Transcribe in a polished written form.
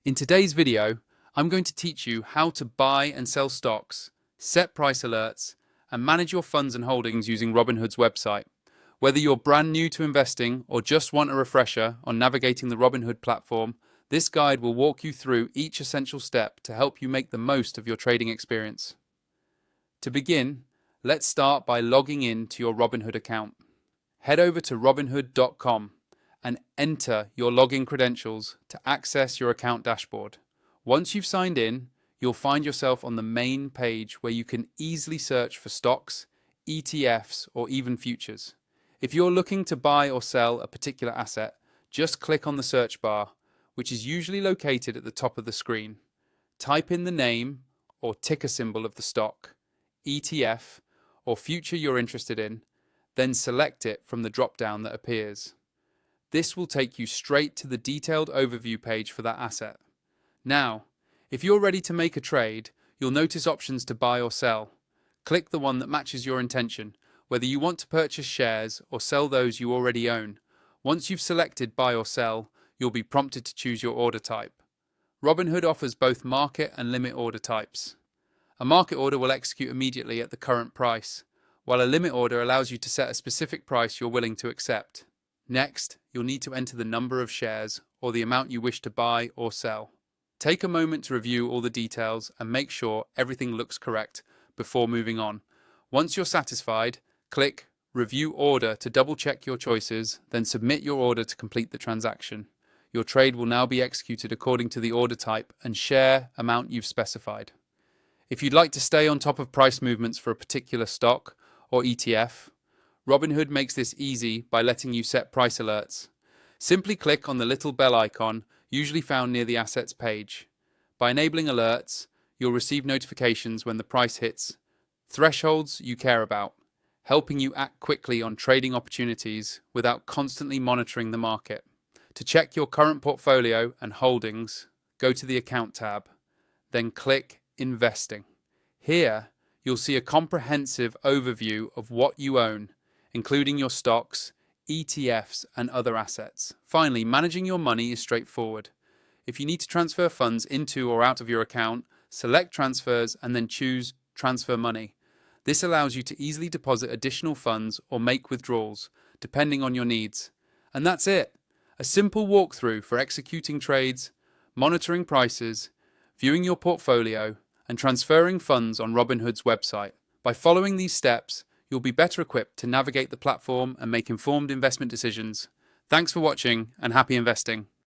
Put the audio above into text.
In today's video, I'm going to teach you how to buy and sell stocks, set price alerts, and manage your funds and holdings using Robinhood's website. Whether you're brand new to investing or just want a refresher on navigating the Robinhood platform, this guide will walk you through each essential step to help you make the most of your trading experience. To begin, let's start by logging in to your Robinhood account. Head over to robinhood.com and enter your login credentials to access your account dashboard. Once you've signed in, you'll find yourself on the main page where you can easily search for stocks, ETFs, or even futures. If you're looking to buy or sell a particular asset, just click on the search bar, which is usually located at the top of the screen. Type in the name or ticker symbol of the stock, ETF, or future you're interested in, then select it from the drop-down that appears. This will take you straight to the detailed overview page for that asset. Now, if you're ready to make a trade, you'll notice options to buy or sell. Click the one that matches your intention, whether you want to purchase shares or sell those you already own. Once you've selected buy or sell, you'll be prompted to choose your order type. Robinhood offers both market and limit order types. A market order will execute immediately at the current price, while a limit order allows you to set a specific price you're willing to accept. Next, you'll need to enter the number of shares or the amount you wish to buy or sell. Take a moment to review all the details and make sure everything looks correct before moving on. Once you're satisfied, click Review Order to double-check your choices, then submit your order to complete the transaction. Your trade will now be executed according to the order type and share amount you've specified. If you'd like to stay on top of price movements for a particular stock or ETF, Robinhood makes this easy by letting you set price alerts. Simply click on the little bell icon, usually found near the assets page. By enabling alerts, you'll receive notifications when the price hits thresholds you care about, helping you act quickly on trading opportunities without constantly monitoring the market. To check your current portfolio and holdings, go to the Account tab, then click Investing. Here, you'll see a comprehensive overview of what you own, including your stocks, ETFs, and other assets. Finally, managing your money is straightforward. If you need to transfer funds into or out of your account, select Transfers and then choose Transfer Money. This allows you to easily deposit additional funds or make withdrawals, depending on your needs. And that's it. A simple walkthrough for executing trades, monitoring prices, viewing your portfolio, and transferring funds on Robinhood's website. By following these steps, you'll be better equipped to navigate the platform and make informed investment decisions. Thanks for watching and happy investing.